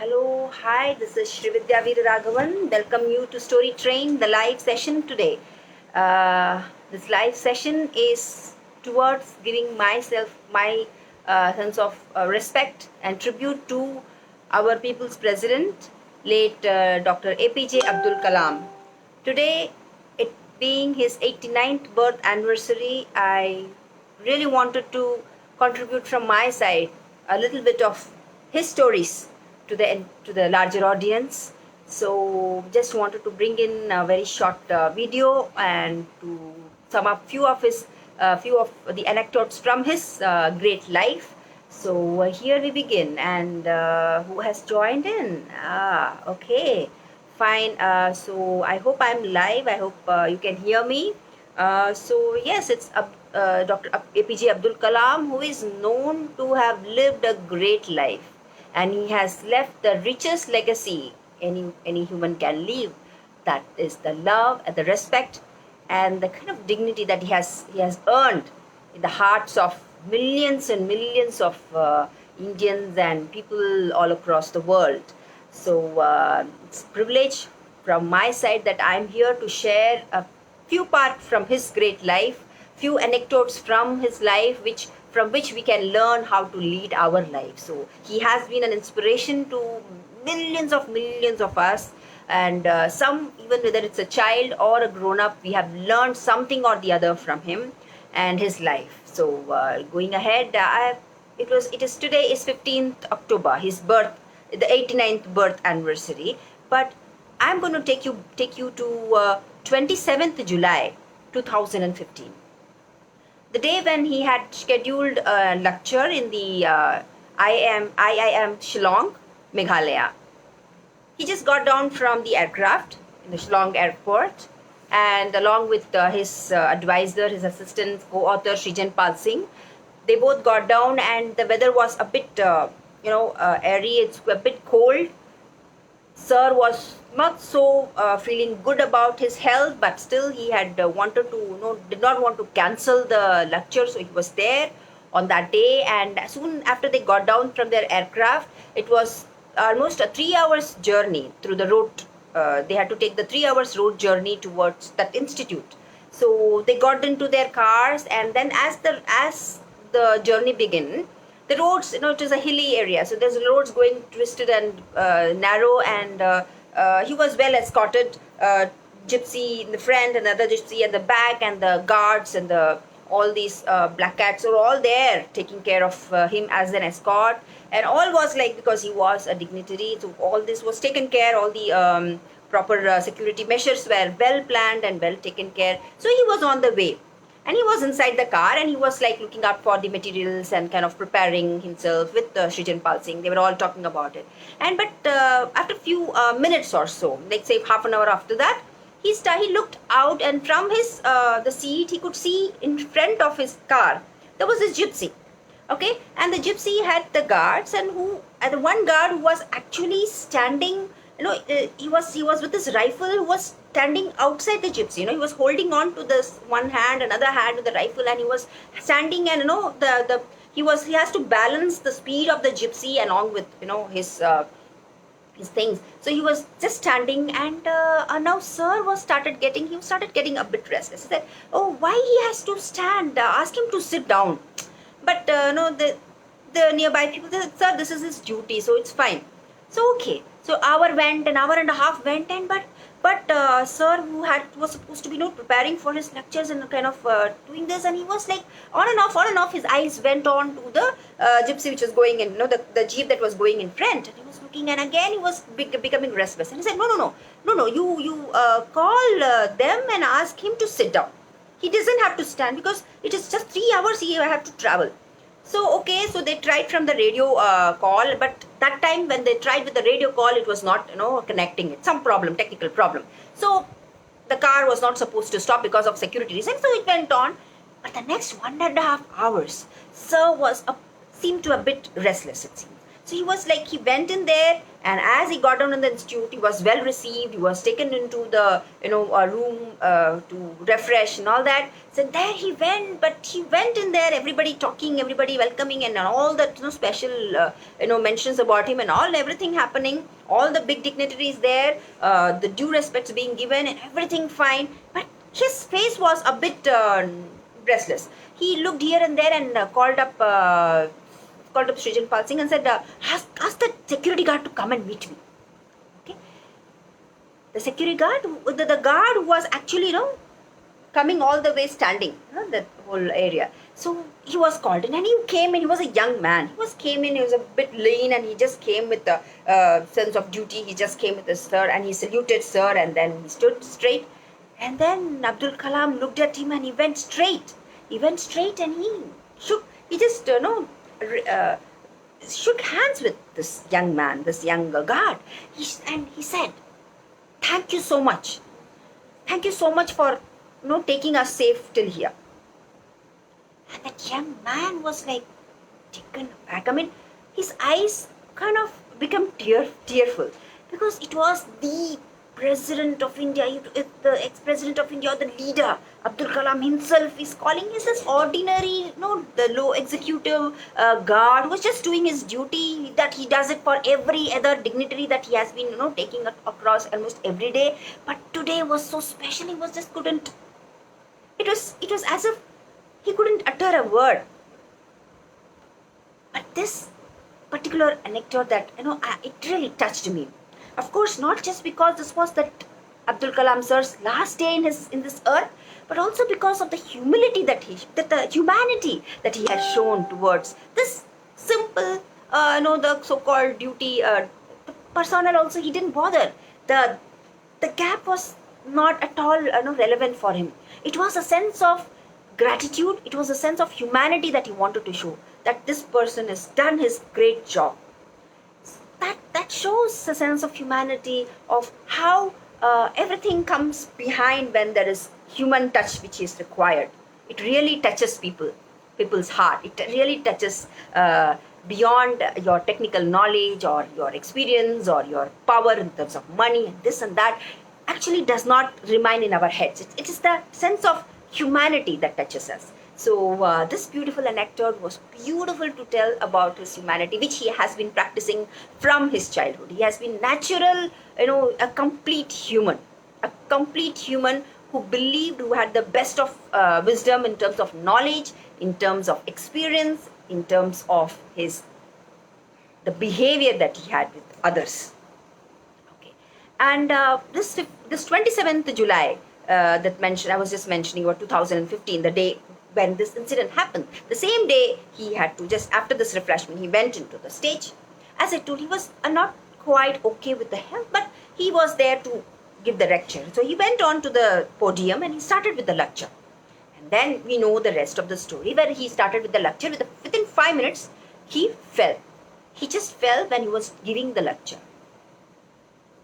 Hello, hi, this is Srividya Veeraraghavan. Welcome you to Story Train, the live session today. This live session is towards giving myself my sense of respect and tribute to our people's president, late Dr. APJ Abdul Kalam. Today, it being his 89th birth anniversary, I really wanted to contribute from my side a little bit of his stories to the larger audience. So just wanted to bring in a very short video and to sum up few of the anecdotes from his great life. So here we begin, and who has joined in? Okay, fine. So I hope I'm live. I hope you can hear me. So yes, it's Dr. APJ Abdul Kalam, who is known to have lived a great life, and he has left the richest legacy any human can leave. That is the love and the respect and the kind of dignity that he has earned in the hearts of millions and millions of Indians and people all across the world. So it's a privilege from my side that I'm here to share a few parts from his great life, few anecdotes from his life, from which we can learn how to lead our life. So he has been an inspiration to millions of us, and some, even whether it's a child or a grown up, we have learned something or the other from him and his life. So going ahead, it is today is 15th October, his birth, the 89th birth anniversary. But I'm going to take you to 27th July 2015, the day when he had scheduled a lecture in the IIM Shillong, Meghalaya. He just got down from the aircraft in the Shillong airport, and along with his advisor, his assistant, co-author Srijan Singh, they both got down, and the weather was a bit, airy. It's a bit cold. Sir was not so feeling good about his health, but still he had did not want to cancel the lecture, so he was there on that day. And soon after they got down from their aircraft, it was almost a 3 hours journey through the road. They had to take the 3 hours road journey towards that institute. So they got into their cars, and then as the journey began, the roads, it is a hilly area, so there's roads going twisted and narrow, and he was well escorted, gypsy in the front, another gypsy at the back, and the guards and all these black cats are all there taking care of him as an escort. And all was like, because he was a dignitary, so all this was taken care, all the proper security measures were well planned and well taken care. So he was on the way, and he was inside the car, and he was like looking up for the materials and kind of preparing himself with Srijan Singh. They were all talking about it. But after a few minutes or so, like say half an hour after that, he looked out, and from his the seat he could see in front of his car there was this gypsy. Okay, and the gypsy had the guards, and the one guard who was actually standing, he was with his rifle, who was standing outside the gypsy. He was holding on to this one hand, another hand with the rifle, and he was standing, and he has to balance the speed of the gypsy along with his things. So he was just standing, and now sir started getting a bit restless. He said, "Oh, why he has to stand? Ask him to sit down." But the nearby people said, "Sir, this is his duty, so it's fine." So okay, so an hour and a half went, and but sir, who was supposed to be preparing for his lectures and kind of doing this, and he was like on and off. His eyes went on to the gypsy which was going in, the jeep that was going in front, and he was looking, and again he was becoming restless, and he said, no, you call them and ask him to sit down. He doesn't have to stand, because it is just 3 hours he have to travel. So okay, so they tried from the radio call, but that time when they tried with the radio call, it was not connecting. It some technical problem. So the car was not supposed to stop because of security reasons. So it went on, but the next 1.5 hours, sir seemed to a bit restless. It seemed. So he was like, he went in there, and as he got down in the institute, he was well received. He was taken into the a room to refresh and all that. So there he went, but he went in there, everybody talking, everybody welcoming, and all the special mentions about him and all, everything happening. All the big dignitaries there, the due respects being given, and everything fine. But his face was a bit restless. He looked here and there and called up Srijan Pal Singh and said, ask the security guard to come and meet me. Okay. The security guard, the guard who was actually, coming all the way standing, that whole area. So he was called in, and he came in. He was a young man. He was a bit lean, and he just came with the sense of duty. He just came with the sir, and he saluted sir, and then he stood straight. And then Abdul Kalam looked at him, and he went straight. He went straight, and he shook. He just shook hands with this young man, this young guard. And he said, "Thank you so much. Thank you so much for taking us safe till here." And that young man was like taken aback. I mean, his eyes kind of become tearful, because it was the President of India, the ex-President of India, the leader, Abdul Kalam himself is calling. Is this ordinary, the low executive guard was just doing his duty, that he does it for every other dignitary that he has been, taking across almost every day. But today was so special, he was just couldn't. It was as if he couldn't utter a word. But this particular anecdote that, it really touched me. Of course, not just because this was that Abdul Kalam sir's last day in this earth, but also because of the humility the humanity that he has shown towards this simple, the so-called duty. The personnel also, he didn't bother. The gap was not at all, relevant for him. It was a sense of gratitude. It was a sense of humanity that he wanted to show, that this person has done his great job. That shows a sense of humanity, of how everything comes behind when there is human touch which is required. It really touches people's heart. It really touches beyond your technical knowledge or your experience or your power in terms of money and this and that. Actually does not remain in our heads. It is the sense of humanity that touches us. So this beautiful anecdote was beautiful to tell about his humanity, which he has been practicing from his childhood. He has been natural, a complete human who believed, who had the best of wisdom in terms of knowledge, in terms of experience, in terms of the behavior that he had with others. Okay, and this 27th July that I was just mentioning about 2015, the day when this incident happened. The same day, he had to, just after this refreshment, he went into the stage. As I told, he was not quite okay with the health, but he was there to give the lecture. So he went on to the podium and he started with the lecture. And then we know the rest of the story, where he started with the lecture. Within 5 minutes, he fell. He just fell when he was giving the lecture.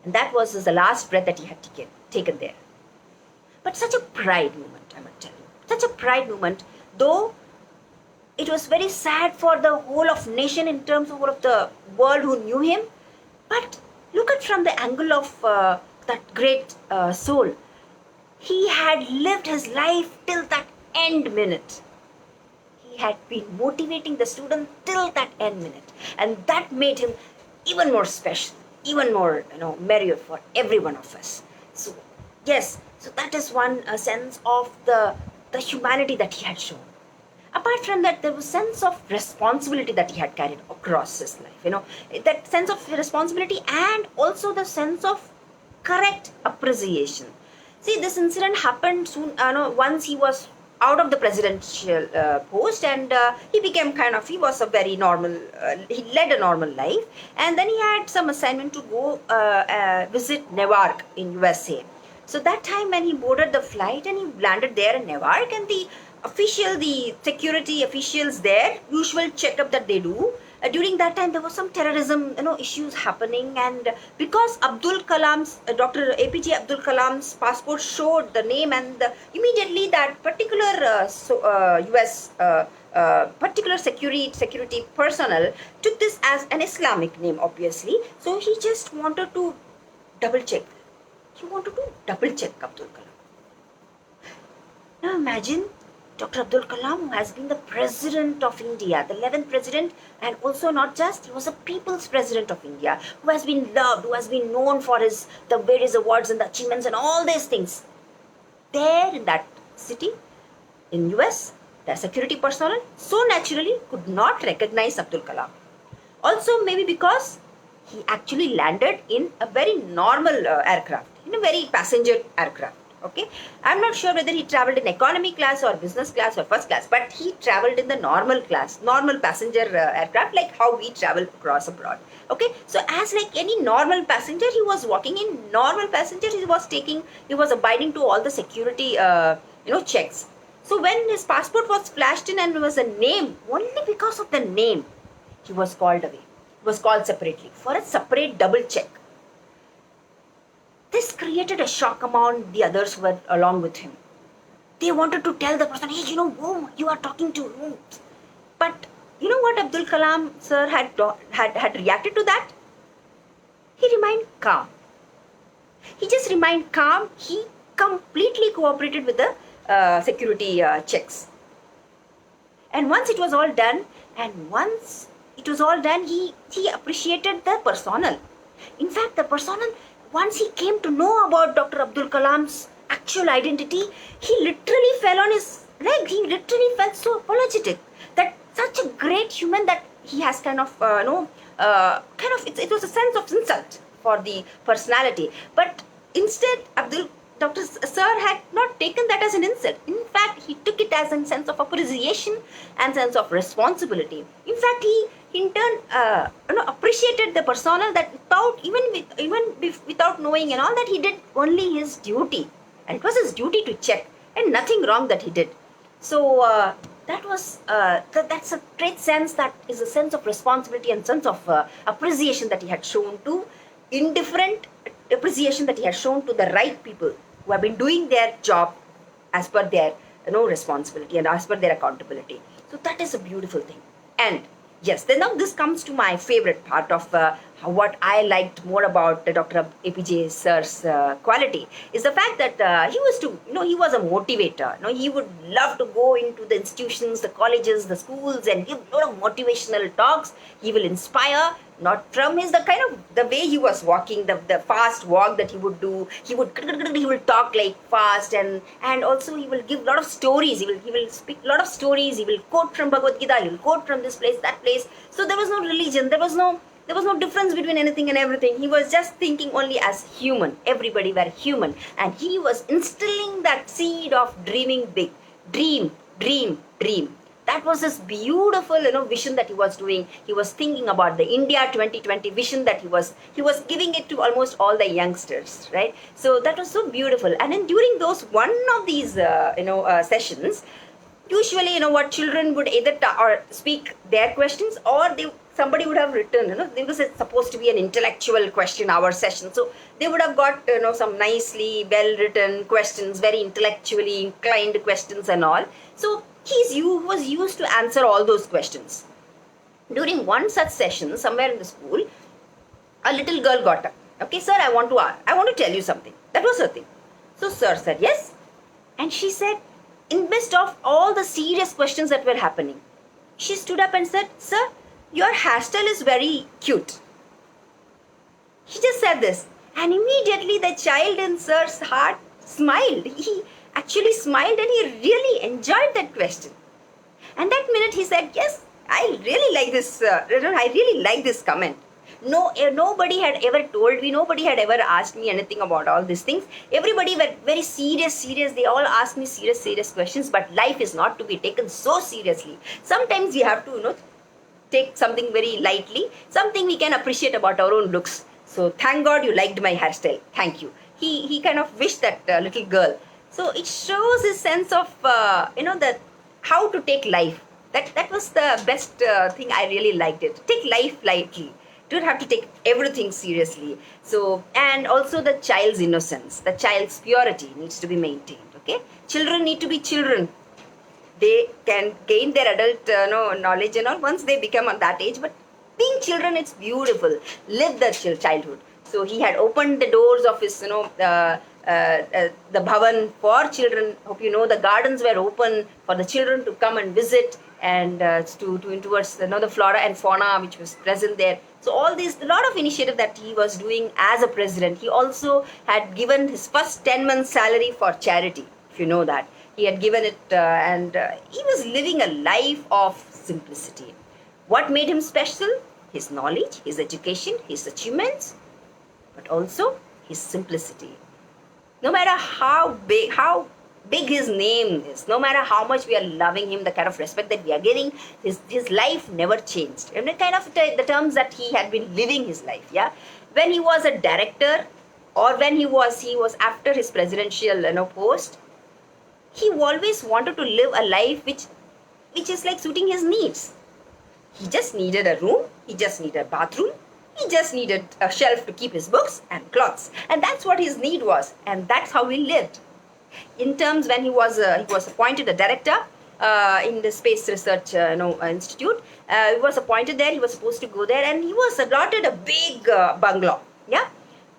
And that was the last breath that he had taken there. But such a pride moment, I must tell you. Such a pride moment, though it was very sad for the whole of nation in terms of all of the world who knew him. But look at from the angle of that great soul. He had lived his life till that end minute. He had been motivating the student till that end minute. And that made him even more special, even more, merrier for every one of us. So, yes, so that is one sense of the humanity that he had shown. Apart from that, there was a sense of responsibility that he had carried across his life. That sense of responsibility, and also the sense of correct appreciation. See, this incident happened soon, once he was out of the presidential post, and he became he was a very normal, he led a normal life, and then he had some assignment to go visit Newark in USA. So that time when he boarded the flight and he landed there in Newark, and the security officials there, usual checkup that they do, During that time, there was some terrorism, issues happening, and because Dr. APJ Abdul Kalam's passport showed the name, and immediately that particular US particular security personnel took this as an Islamic name, obviously. So he just wanted to double check. He wanted to double check Abdul Kalam. Now imagine Dr. Abdul Kalam, who has been the president of India, the 11th president, and also not just, he was a people's president of India, who has been loved, who has been known for the various awards and the achievements and all these things. There in that city, in US, the security personnel so naturally could not recognize Abdul Kalam. Also maybe because he actually landed in a very normal aircraft, in a very passenger aircraft. Okay, I'm not sure whether he traveled in economy class or business class or first class, but he traveled in the normal class, normal passenger aircraft, like how we travel across abroad. Okay, so as like any normal passenger, he was walking in normal passenger. He was abiding to all the security, checks. So when his passport was flashed in and there was a name, only because of the name, he was called away. He was called separately for a separate double check. This created a shock among the others who were along with him. They wanted to tell the person, hey, who you are talking to. But you know what Abdul Kalam sir had reacted to that? He remained calm. He just remained calm. He completely cooperated with the security checks. And once it was all done, he appreciated the personnel. In fact, the personnel, once he came to know about Dr. Abdul Kalam's actual identity, he literally fell on his leg. He literally felt so apologetic that such a great human that he has it was a sense of insult for the personality. But instead, Dr. Sir had not taken that as an insult. In fact, he took it as a sense of appreciation and sense of responsibility. In fact, he in turn appreciated the personnel that without knowing and all, that he did only his duty, and it was his duty to check, and nothing wrong that he did. So that's a great sense, that is a sense of responsibility and sense of appreciation that he had shown to indifferent appreciation that he had shown to the right people who have been doing their job as per their responsibility and as per their accountability. So that is a beautiful thing. And yes, then now this comes to my favorite part of what I liked more about Dr. APJ sir's quality is the fact that he was a motivator. He would love to go into the institutions, the colleges, the schools, and give a lot of motivational talks. He will inspire, not from the way he was walking, the fast walk that he would do. He will talk like fast, and also he will give a lot of stories. He will speak a lot of stories. He will quote from Bhagavad Gita. He will quote from this place, that place. So there was no religion. There was no difference between anything and everything. He was just thinking only as human. Everybody were human, and he was instilling that seed of dreaming big. Dream. That was his beautiful, vision that he was doing. He was thinking about the India 2020 vision that he was giving it to almost all the youngsters, right? So that was so beautiful. And then during one of these, sessions, usually, what children would either or speak their questions, or somebody would have written, it was supposed to be an intellectual question hour session. So they would have got, some nicely well-written questions, very intellectually inclined questions and all. So he was used to answer all those questions. During one such session, somewhere in the school, a little girl got up. Okay, sir, I want to tell you something. That was her thing. So sir said, yes. And she said, in midst of all the serious questions that were happening, she stood up and said, sir, your hairstyle is very cute. She just said this. And immediately the child in sir's heart smiled. He actually smiled, and he really enjoyed that question. And that minute he said, yes, I really like this, I really like this comment. No, nobody had ever told me, nobody had ever asked me anything about all these things. Everybody were very serious. They all asked me serious questions, but life is not to be taken so seriously. Sometimes we have to, take something very lightly, something we can appreciate about our own looks. So thank God you liked my hairstyle. Thank you. He kind of wished that little girl. So it shows his sense of, that how to take life. That was the best thing. I really liked it. Take life lightly. Don't have to take everything seriously. So, and also the child's innocence, the child's purity needs to be maintained. Okay, children need to be children. They can gain their adult knowledge and all once they become on that age. But being children, it's beautiful. Live the childhood. So he had opened the doors of his the bhavan for children. Hope you know the gardens were open for the children to come and visit and towards the flora and fauna which was present there. So all these, a lot of initiative that he was doing as a president. He also had given his first 10 months salary for charity, if you know that. He had given it and he was living a life of simplicity. What made him special? His knowledge, his education, his achievements, but also his simplicity. No matter how big his name is, no matter how much we are loving him, the kind of respect that we are getting, his life never changed. And the kind of the terms that he had been living his life, yeah. When he was a director, or when he was after his presidential post, he always wanted to live a life which is like suiting his needs. He just needed a room, he just needed a bathroom, he just needed a shelf to keep his books and clothes. And that's what his need was. And that's how he lived. In terms when he was appointed a director in the Space Research Institute, he was appointed there, he was supposed to go there, and he was allotted a big bungalow. Yeah?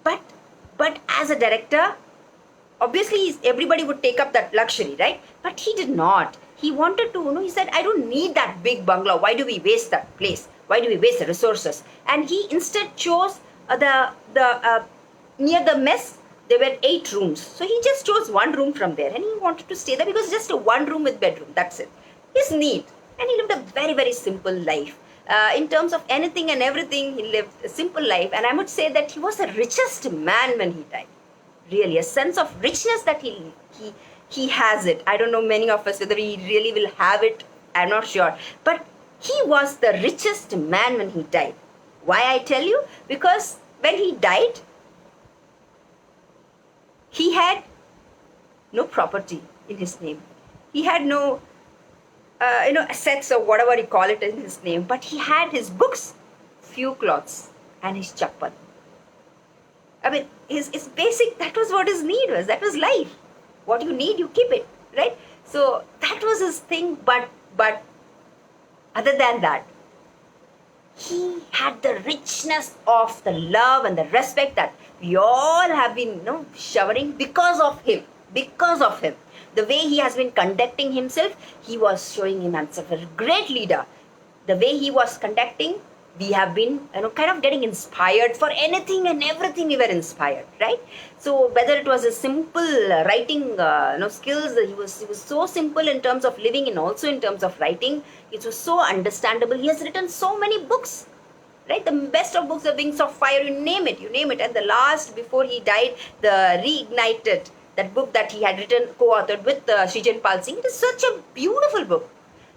But as a director, obviously everybody would take up that luxury, right? But he did not. He wanted to, he said, I don't need that big bungalow. Why do we waste that place? Why do we waste the resources? And he instead chose near the mess, there were 8 rooms. So he just chose one room from there and he wanted to stay there because just a one room with bedroom, that's it. His need. And he lived a very, very simple life. In terms of anything and everything, he lived a simple life. And I would say that he was the richest man when he died. Really, a sense of richness that he has it. I don't know many of us whether he really will have it. I'm not sure. But he was the richest man when he died. Why I tell you? Because when he died, he had no property in his name. He had no, assets or whatever you call it in his name. But he had his books, few clothes, and his chappal. I mean, his basic, that was what his need was. That was life. What you need, you keep it, right? So that was his thing. But other than that, he had the richness of the love and the respect that we all have been showering because of him. Because of him. The way he has been conducting himself, he was showing himself a great leader. The way he was conducting, we have been kind of getting inspired for anything and everything. We were inspired, right? So whether it was a simple writing skills, he was so simple in terms of living and also in terms of writing. It was so understandable. He has written so many books, right? The best of books, The Wings of Fire, you name it. And the last, before he died, the Reignited, that book that he had written, co-authored with Srijan Singh. It is such a beautiful book.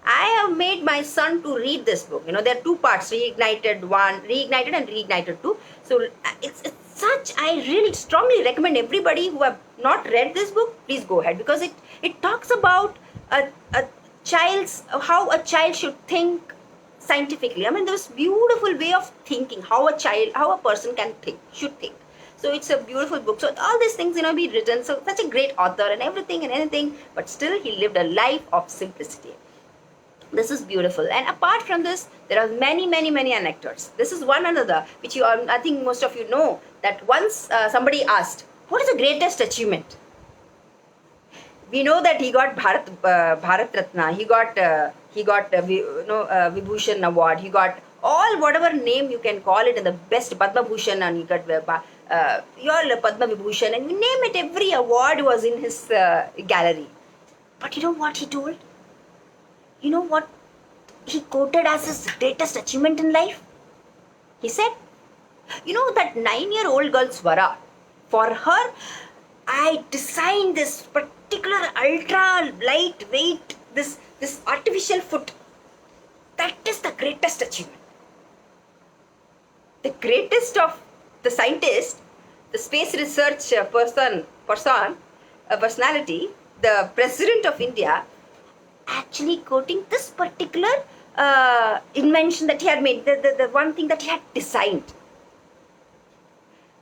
I have made my son to read this book. There are 2 parts, Reignited 1, Reignited and Reignited 2. So it's such, I really strongly recommend everybody who have not read this book, please go ahead, because it talks about how a child should think scientifically. I mean, there's beautiful way of thinking, how a person should think. So it's a beautiful book. So all these things, be written. So such a great author and everything and anything, but still he lived a life of simplicity. This is beautiful. And apart from this, there are many, many, many anecdotes. This is one another, which I think most of you know, that once somebody asked, what is the greatest achievement? We know that he got Bharat Ratna, he got Vibhushan Award, he got all whatever name you can call it, and the best Padma Bhushan, and he got your Padma Vibhushan, and you name it, every award was in his gallery. But you know what he told? You know what he quoted as his greatest achievement in life? He said, that 9-year-old girl Swara, for her, I designed this particular ultra lightweight, this artificial foot. That is the greatest achievement. The greatest of the scientist, the space research personality, the president of India, actually quoting this particular invention that he had made, the one thing that he had designed.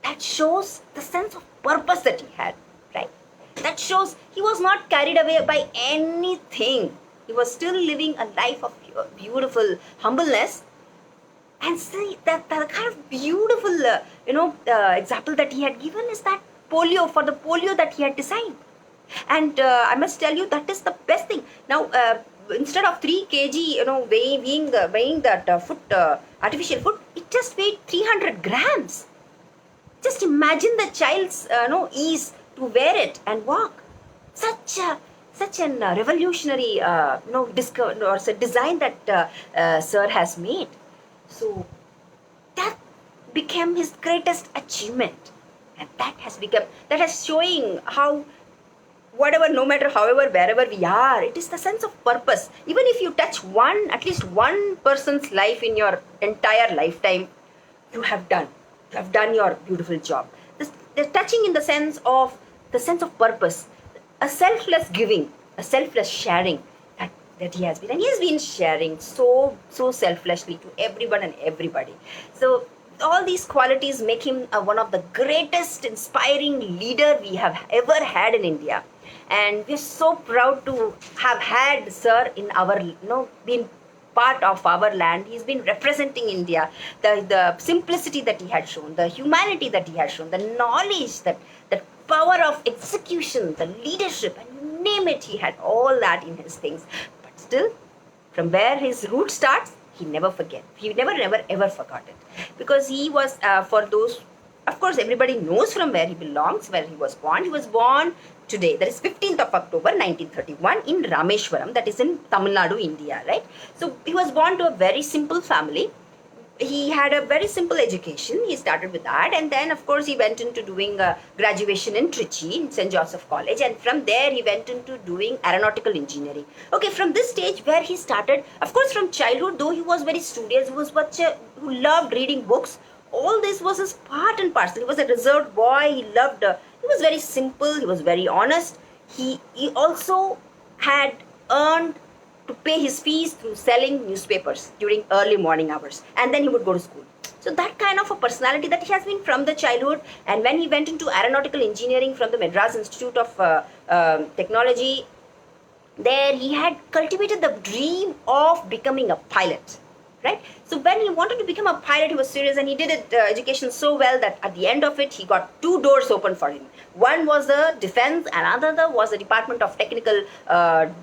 That shows the sense of purpose that he had, right? That shows he was not carried away by anything. He was still living a life of beautiful humbleness. And see, that kind of beautiful, example that he had given is that for the polio that he had designed. And I must tell you, that is the best thing. Now, instead of 3 kg, weighing that artificial foot, it just weighed 300 grams. Just imagine the child's ease to wear it and walk. Such an revolutionary design that Sir has made. So that became his greatest achievement, and that has showing how no matter however, wherever we are, it is the sense of purpose. Even if you touch at least one person's life in your entire lifetime, you have done your beautiful job. The touching in the sense of purpose, a selfless giving, a selfless sharing that he has been. And he has been sharing so selflessly to everyone and everybody. So all these qualities make him one of the greatest inspiring leader we have ever had in India. And we're so proud to have had Sir in our, been part of our land. He's been representing India. The simplicity that he had shown, the humanity that he had shown, the knowledge, the power of execution, the leadership, and you name it, he had all that in his things. But still, from where his root starts, he never forget. He never ever forgot it. Because he was, for those, of course, everybody knows from where he belongs, where he was born. He was born today, that is 15th of October 1931 in Rameshwaram, that is in Tamil Nadu, India, right? So he was born to a very simple family. He had a very simple education. He started with that, and then of course he went into doing graduation in Trichy in St. Joseph College, and from there he went into doing aeronautical engineering. Okay, from this stage where he started, of course from childhood, though he was very studious, he was who loved reading books. All this was his part and parcel. He was a reserved boy. He was very simple. He was very honest. He also had earned to pay his fees through selling newspapers during early morning hours. And then he would go to school. So that kind of a personality that he has been from the childhood. And when he went into aeronautical engineering from the Madras Institute of Technology, there he had cultivated the dream of becoming a pilot. Right? So when he wanted to become a pilot, he was serious, and he did education so well that at the end of it, he got 2 doors open for him. One was the defense, and another was the Department of Technical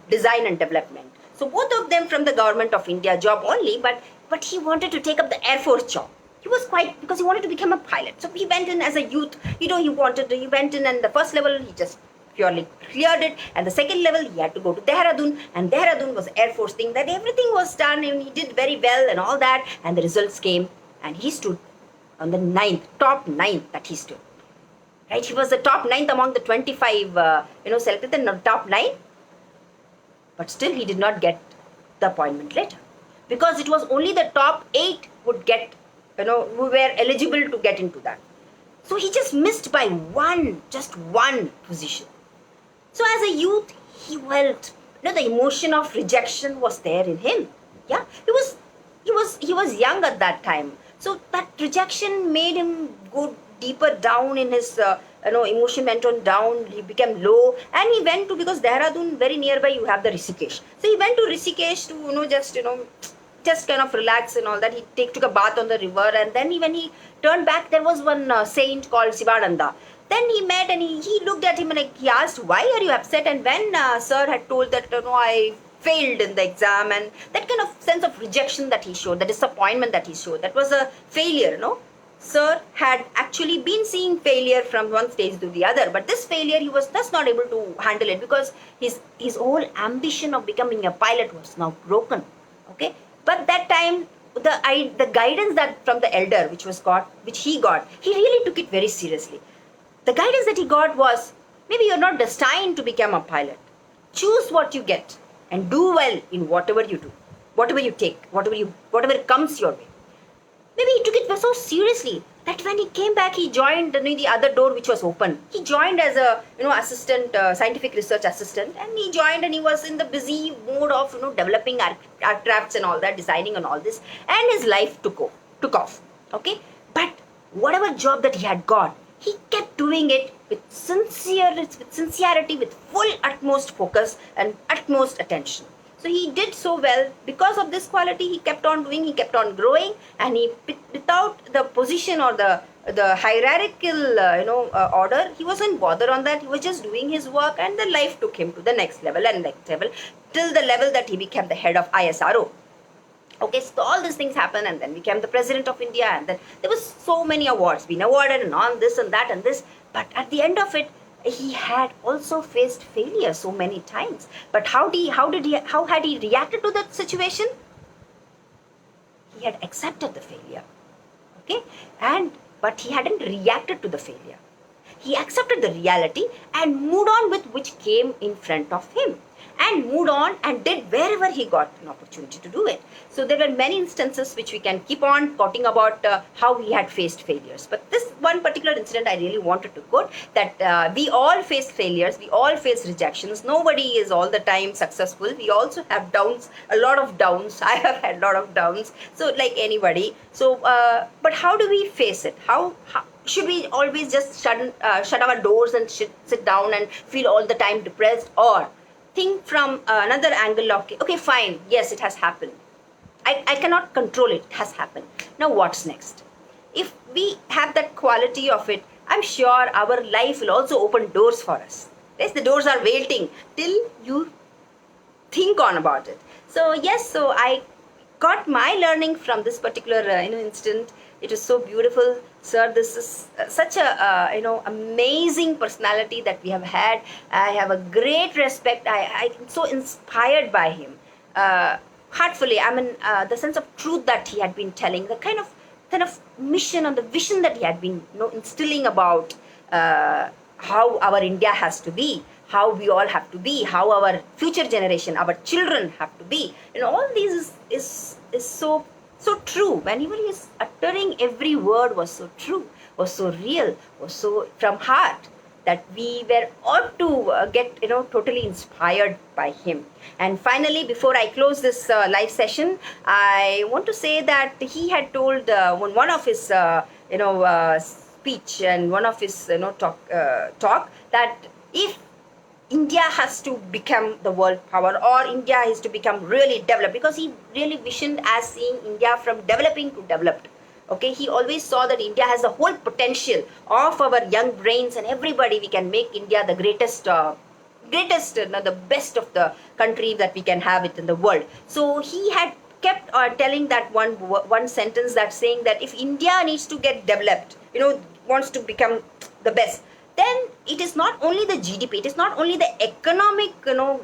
Design and Development. So both of them from the government of India job only, but he wanted to take up the Air Force job. He was because he wanted to become a pilot. So he went in as a youth. He went in, and the first level he just purely cleared it, and the second level he had to go to Dehradun, and Dehradun was Air Force thing, that everything was done, and he did very well and all that, and the results came, and he stood on the top 9 that he stood. Right? He was the top 9th among the 25, selected in the top 9, but still he did not get the appointment letter, because it was only the top 8 would get, who were eligible to get into that. So he just missed by just one position. So as a youth, he felt, the emotion of rejection was there in him. Yeah, he was young at that time. So that rejection made him go deeper down in his, emotion went on down. He became low, and he went to, because Dehradun very nearby, you have the Rishikesh. So he went to Rishikesh to, just kind of relax and all that. He took a bath on the river, and then when he turned back, there was one saint called Sivananda. Then he met, and he looked at him, and he asked, "Why are you upset?" And when Sir had told that, I failed in the exam, and that kind of sense of rejection that he showed, the disappointment that he showed, that was a failure, Sir had actually been seeing failure from one stage to the other, but this failure he was just not able to handle it, because his whole ambition of becoming a pilot was now broken. Okay, but that time the guidance that from the elder which he got, he really took it very seriously. The guidance that he got was, maybe you're not destined to become a pilot. Choose what you get and do well in whatever you do, whatever you take, whatever comes your way. maybe he took it so seriously that when he came back, he joined the other door which was open. He joined as a assistant, scientific research assistant, and he joined and he was in the busy mode of developing aircrafts and all that, designing and all this, and his life took off. Okay, but whatever job that he had got, he kept doing it with sincerity, with full utmost focus and utmost attention. So he did so well. Because of this quality, he kept on doing, he kept on growing, and he, without the position or the hierarchical order, he wasn't bothered on that. He was just doing his work, and the life took him to the next level and next level, till the level that he became the head of ISRO. Okay, so all these things happened, and then became the president of India, and then there was so many awards being awarded and on this and that and this. But at the end of it, he had also faced failure so many times. But how had he reacted to that situation? He had accepted the failure. Okay, but he hadn't reacted to the failure. He accepted the reality and moved on with which came in front of him, and moved on and did wherever he got an opportunity to do it. So there were many instances which we can keep on talking about how he had faced failures. But this one particular incident I really wanted to quote, that we all face failures, we all face rejections. Nobody is all the time successful. We also have downs, a lot of downs. I have had a lot of downs, so like anybody. So but how do we face it? How should we always just shut our doors and sit down and feel all the time depressed, or think from another angle of, okay, fine, yes, it has happened. I cannot control it. It has happened. Now what's next? If we have that quality of it, I'm sure our life will also open doors for us. Yes, the doors are waiting till you think on about it. So yes, so I got my learning from this particular incident. It is so beautiful, sir. This is such a amazing personality that we have had. I have a great respect. I'm so inspired by him. Heartfully, I mean, the sense of truth that he had been telling, the kind of mission and the vision that he had been instilling about how our India has to be, how we all have to be, how our future generation, our children have to be. All these is so true. Whenever he is uttering, every word was so true, was so real, was so from heart, that we were ought to get totally inspired by him. And finally, before I close this live session, I want to say that he had told one of his speech and one of his talk, that if India has to become the world power, or India is to become really developed, because he really visioned as seeing India from developing to developed. Okay, he always saw that India has the whole potential of our young brains, and everybody, we can make India the greatest, the best of the country that we can have it in the world. So he had kept telling that one sentence, that saying that if India needs to get developed, wants to become the best, then it is not only the GDP, it is not only the economic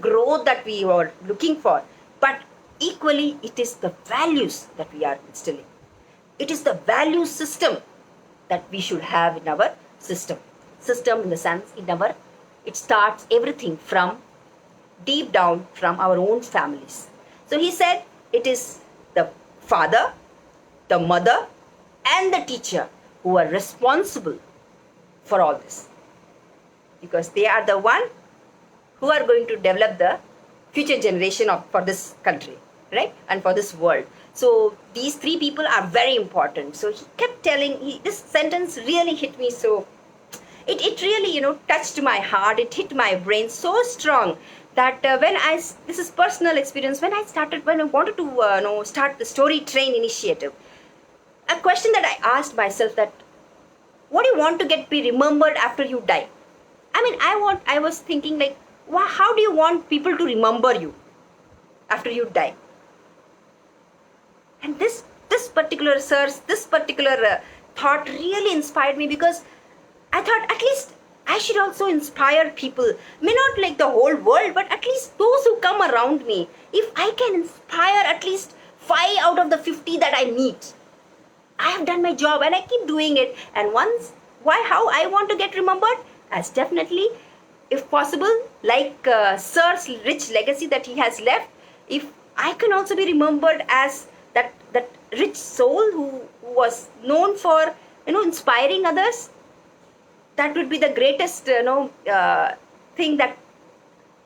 growth that we are looking for, but equally it is the values that we are instilling. It is the value system that we should have in our system. System in the sense, it starts everything from deep down from our own families. So he said it is the father, the mother, and the teacher who are responsible for all this, because they are the one who are going to develop the future generation for this country, right, and for this world. So these three people are very important. So he kept telling, this sentence really hit me so, it really touched my heart, it hit my brain so strong, that this is personal experience, when I wanted to start the Story Train initiative, a question that I asked myself, that what do you want to be remembered after you die? I mean, I was thinking, like, how do you want people to remember you after you die? And this particular thought really inspired me, because I thought, at least I should also inspire people. May not like the whole world, but at least those who come around me. If I can inspire at least 5 out of the 50 that I meet, I have done my job, and I keep doing it. And how I want to get remembered? As definitely, if possible, like Sir's rich legacy that he has left, if I can also be remembered as that that rich soul who was known for, inspiring others. That would be the greatest, thing that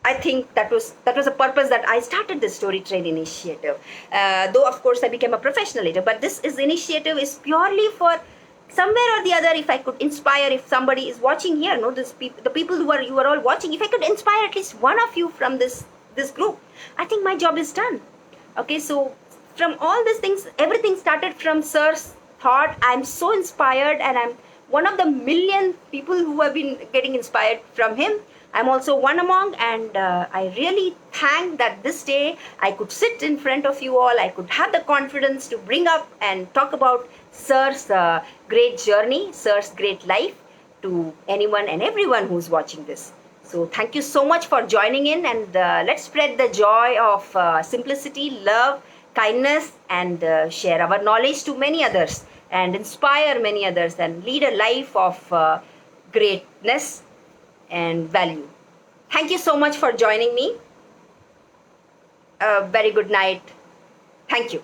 I think that was a purpose that I started this Story Train initiative. Though of course I became a professional later, but this initiative is purely for somewhere or the other. If I could inspire, if somebody is watching here, the people you are all watching, if I could inspire at least one of you from this group, I think my job is done. Okay, so from all these things, everything started from Sir's thought. I'm so inspired, and I'm one of the million people who have been getting inspired from him. I'm also one among, and I really thank that this day I could sit in front of you all. I could have the confidence to bring up and talk about Sir's great journey, Sir's great life to anyone and everyone who's watching this. So thank you so much for joining in, and let's spread the joy of simplicity, love, kindness, and share our knowledge to many others and inspire many others and lead a life of greatness and value. Thank you so much for joining me. A very good night. Thank you.